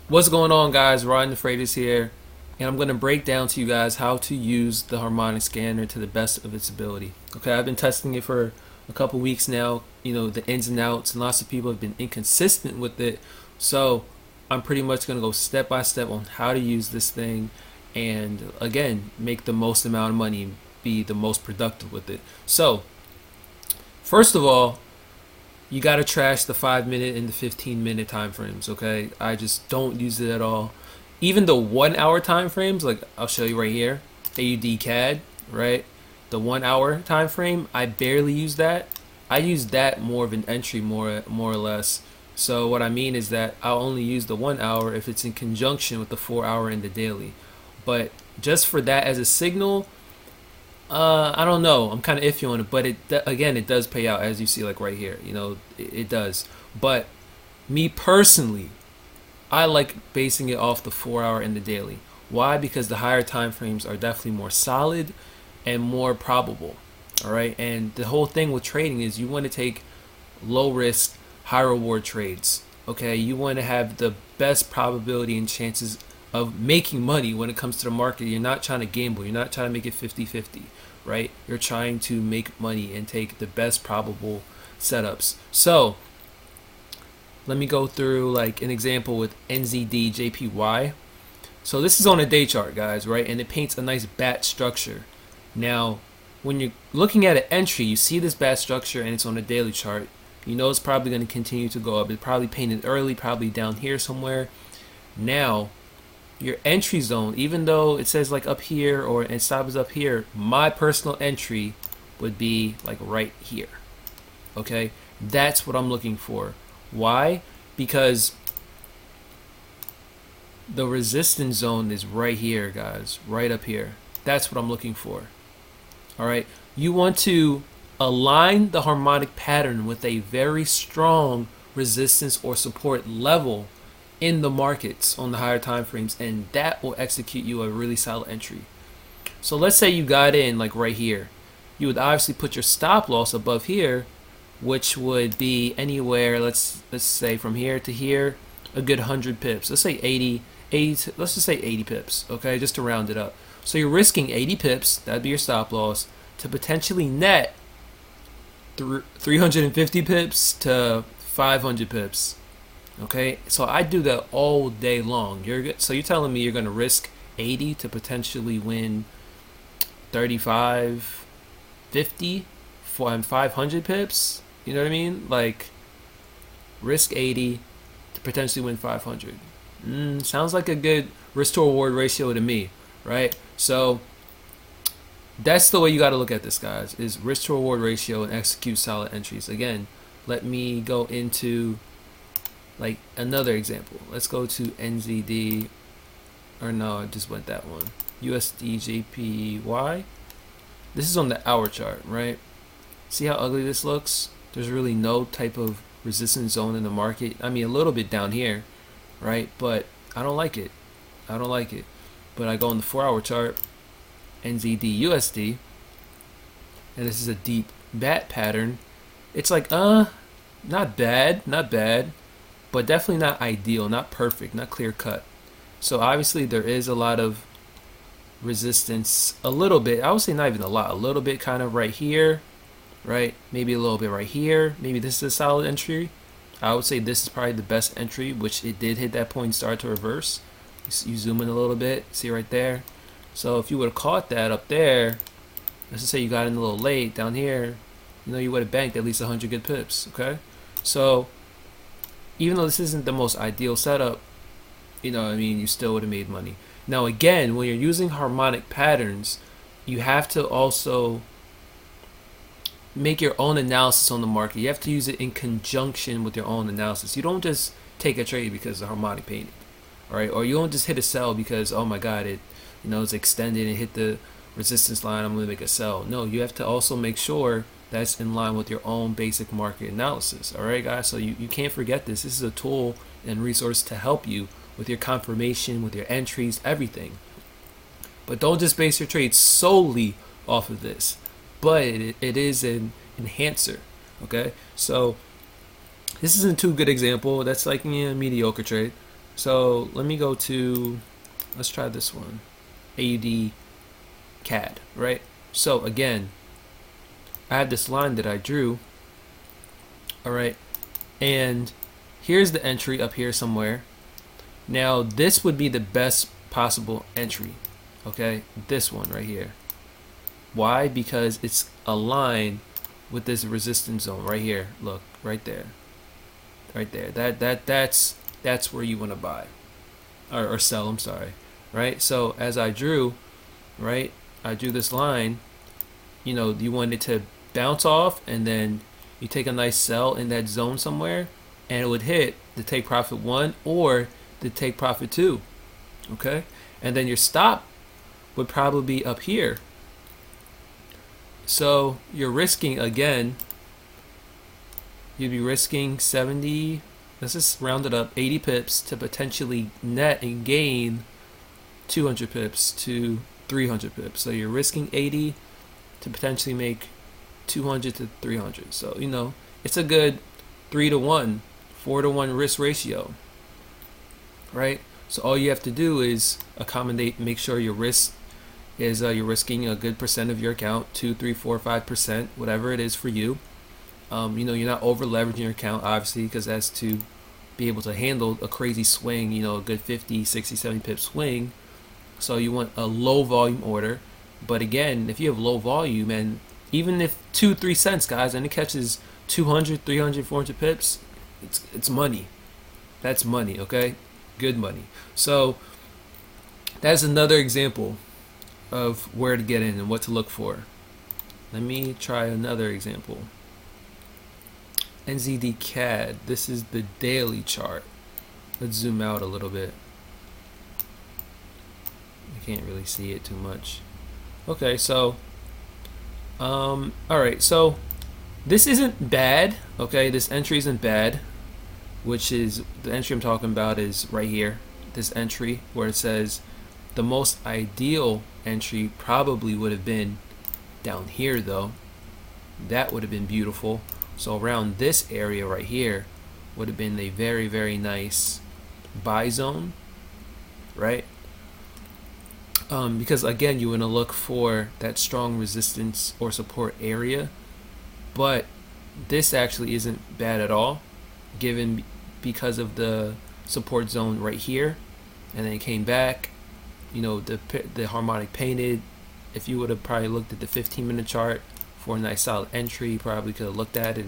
What's going on, guys? Ryan the Freighter here, and I'm going to break down to you guys how to use the Harmonic scanner to the best of its ability. Okay, I've been testing it for a couple weeks now, the ins and outs, and lots of people have been inconsistent with it. So I'm pretty much going to go step by step on how to use this thing and, again, make the most amount of money and be the most productive with it. So, first of all, you got to trash the 5 minute and the 15-minute time frames. Okay, I just don't use it at all. Even the 1 hour time frames, like I'll show you right here, AUD CAD, right? The 1 hour time frame, I barely use that. I use that more of an entry, more or less. So what I mean is that I'll only use the 1 hour if it's in conjunction with the 4 hour and the daily. But just for that as a signal, I don't know. I'm kind of iffy on it, but again, it does pay out, as you see, like right here. It does. But me personally, I like basing it off the 4 hour and the daily. Why? Because the higher time frames are definitely more solid and more probable. All right, and the whole thing with trading is you want to take low risk, high reward trades. Okay, you want to have the best probability and chances of making money when it comes to the market. You're not trying to gamble, you're not trying to make it 50-50, right? You're trying to make money and take the best probable setups. So let me go through like an example with NZD JPY. So this is on a day chart, guys, right? And it paints a nice bat structure. Now, when you're looking at an entry, you see this bat structure and it's on a daily chart. You know it's probably going to continue to go up. It's probably painted early, probably down here somewhere. Now, your entry zone, even though it says like up here or and stop is up here, my personal entry would be like right here. Okay, that's what I'm looking for. Why? Because the resistance zone is right here, guys, right up here. That's what I'm looking for. All right, you want to align the harmonic pattern with a very strong resistance or support level in the markets on the higher time frames, and that will execute you a really solid entry. So let's say you got in like right here. You would obviously put your stop loss above here, which would be anywhere, let's say from here to here, a good 100 pips. Let's say 80, let's just say 80 pips, okay, just to round it up. So you're risking 80 pips, that'd be your stop loss, to potentially net 350 pips to 500 pips. Okay, so I do that all day long. So you're telling me you're going to risk 80 to potentially win 35, 50 for 500 pips? You know what I mean? Like, risk 80 to potentially win 500. Sounds like a good risk to reward ratio to me, right? So that's the way you got to look at this, guys, is risk to reward ratio and execute solid entries. Again, let me go into like another example. Let's go to NZD, or no, I just went that one. USD JPY. This is on the hour chart, right? See how ugly this looks? There's really no type of resistance zone in the market. I mean, a little bit down here, right? But I don't like it. I don't like it. But I go on the 4 hour chart, NZD USD, and this is a deep bat pattern. It's like, not bad, but definitely not ideal, not perfect, not clear cut. So obviously there is a lot of resistance, a little bit. I would say not even a lot, a little bit kind of right here, right? Maybe a little bit right here. Maybe this is a solid entry. I would say this is probably the best entry, which it did hit that point and start to reverse. You zoom in a little bit, see right there. So if you would have caught that up there, let's just say you got in a little late down here, you would have banked at least 100 good pips, okay? So even though this isn't the most ideal setup, you still would have made money. Now again, when you're using harmonic patterns, you have to also make your own analysis on the market. You have to use it in conjunction with your own analysis. You don't just take a trade because the harmonic painted, all right? Or you don't just hit a sell because, oh my god, it's extended and hit the resistance line, I'm going to make a sell. No, you have to also make sure that's in line with your own basic market analysis. All right, guys? So you can't forget this. This is a tool and resource to help you with your confirmation, with your entries, everything. But don't just base your trade solely off of this. But it is an enhancer. Okay? So this isn't too good example. That's like a mediocre trade. So let me go to, let's try this one, AUD CAD, right? So again, I had this line that I drew, all right, and here's the entry up here somewhere. Now this would be the best possible entry, okay? This one right here. Why? Because it's aligned with this resistance zone right here. Look, right there, right there. That's where you want to buy or sell. I'm sorry, right? So as I drew, right, I drew this line. You know, you want it to bounce off, and then you take a nice sell in that zone somewhere, and it would hit the take profit 1 or the take profit 2. Okay, and then your stop would probably be up here. So you're risking, again, you'd be risking 70, let's just round it up, 80 pips to potentially net and gain 200 pips to 300 pips. So you're risking 80 to potentially make 200 to 300. So, you know, it's a good 3 to 1, 4 to 1 risk ratio, right? So all you have to do is accommodate, make sure your risk is you're risking a good percent of your account, 2, 3, 4, 5%, whatever it is for you. You know, you're not over leveraging your account, obviously, because that's to be able to handle a crazy swing, you know, a good 50, 60, 70 pip swing. So you want a low volume order. But again, if you have low volume, and even if 2, 3 cents, guys, and it catches 200, 300, 400 pips, it's money. That's money, okay? Good money. So that's another example of where to get in and what to look for. Let me try another example. NZD CAD. This is the daily chart. Let's zoom out a little bit. I can't really see it too much. Okay, so all right, so this isn't bad. Okay, this entry isn't bad, which is the entry I'm talking about is right here. This entry where it says the most ideal entry probably would have been down here, though. That would have been beautiful. So around this area right here would have been a very, very nice buy zone, right? Because again, you want to look for that strong resistance or support area, but this actually isn't bad at all, given because of the support zone right here, and then it came back. You know, the harmonic painted. If you would have probably looked at the 15-minute chart for a nice solid entry, you probably could have looked at it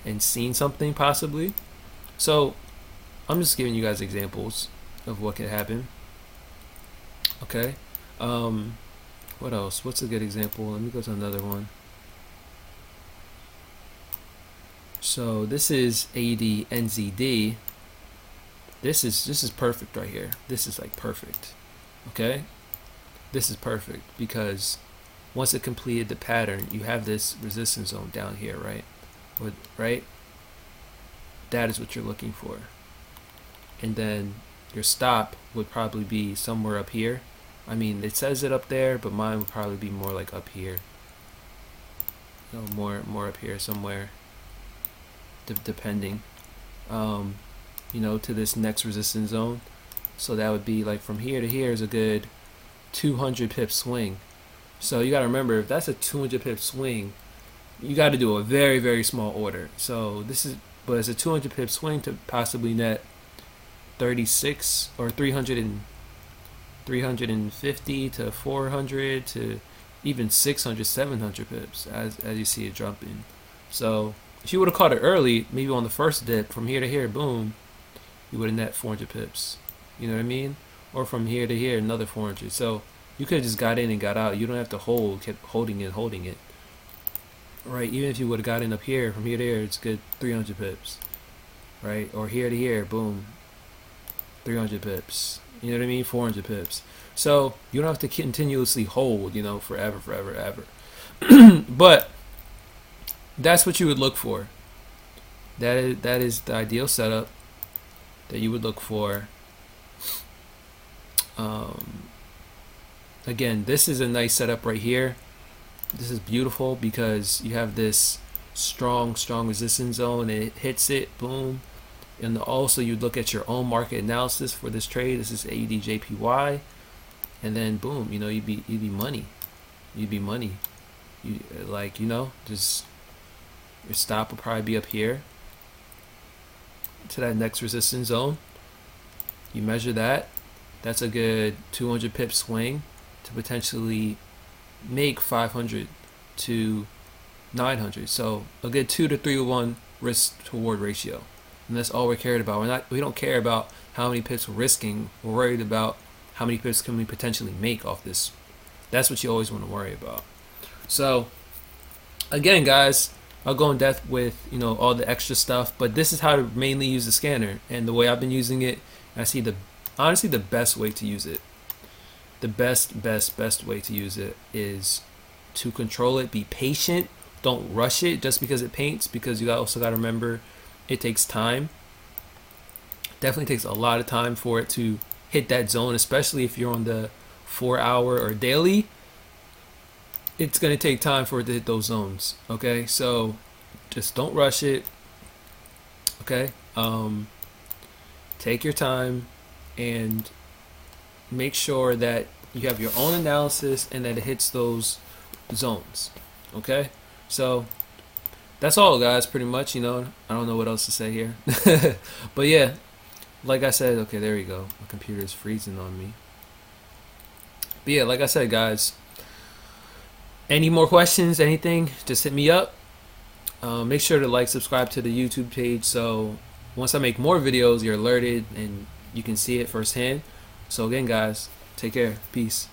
and seen something possibly. So I'm just giving you guys examples of what could happen. Okay. What else? What's a good example? Let me go to another one. So this is AUD NZD. This is perfect right here. This is like perfect. Okay, this is perfect because once it completed the pattern, you have this resistance zone down here, right? Right? That is what you're looking for. And then your stop would probably be somewhere up here. I mean, it says it up there, but mine would probably be more like up here. No, more up here somewhere. Depending, you know, to this next resistance zone. So that would be like from here to here is a good 200 pip swing. So you got to remember, if that's a 200 pip swing, you got to do a very, very small order. So this is, but it's a 200 pip swing to possibly net 36 or 350 to 400 to even 600, 700 pips as you see it dropping. So if you would have caught it early, maybe on the first dip from here to here, boom, you would have net 400 pips. You know what I mean? Or from here to here, another 400. So you could have just got in and got out. You don't have to hold, kept holding it. Right? Even if you would have got in up here, from here to here, it's good 300 pips. Right? Or here to here, boom, 300 pips. You know what I mean? 400 pips. So you don't have to continuously hold, you know, forever. But that's what you would look for. That is the ideal setup that you would look for. Again, this is a nice setup right here. This is beautiful because you have this strong resistance zone. It hits it, boom. And also you look at your own market analysis for this trade. This is AUDJPY, and then boom, you know, you'd be money. You'd be money. You like, you know, just your stop will probably be up here to that next resistance zone. You measure that. That's a good 200 pip swing to potentially make 500 to 900. So a good 2 to 3 to 1 risk to reward ratio. And that's all we're cared about. We don't care about how many pips we're risking. We're worried about how many pips can we potentially make off this. That's what you always want to worry about. So again, guys, I'll go in depth with, you know, all the extra stuff, but this is how to mainly use the scanner. And the way I've been using it, I see honestly the best way to use it. The best way to use it is to control it. Be patient. Don't rush it just because it paints, because you also got to remember it takes time. Definitely takes a lot of time for it to hit that zone, especially if you're on the 4-hour or daily. It's going to take time for it to hit those zones. Okay, so just don't rush it. Okay, take your time and make sure that you have your own analysis and that it hits those zones. Okay, so that's all, guys, pretty much. You know, I don't know what else to say here. But yeah, like I said, okay, there you go. My computer is freezing on me. But yeah, like I said, guys, any more questions, anything, just hit me up. Make sure to like, subscribe to the YouTube page, so once I make more videos, you're alerted and you can see it firsthand. So again, guys, take care. Peace.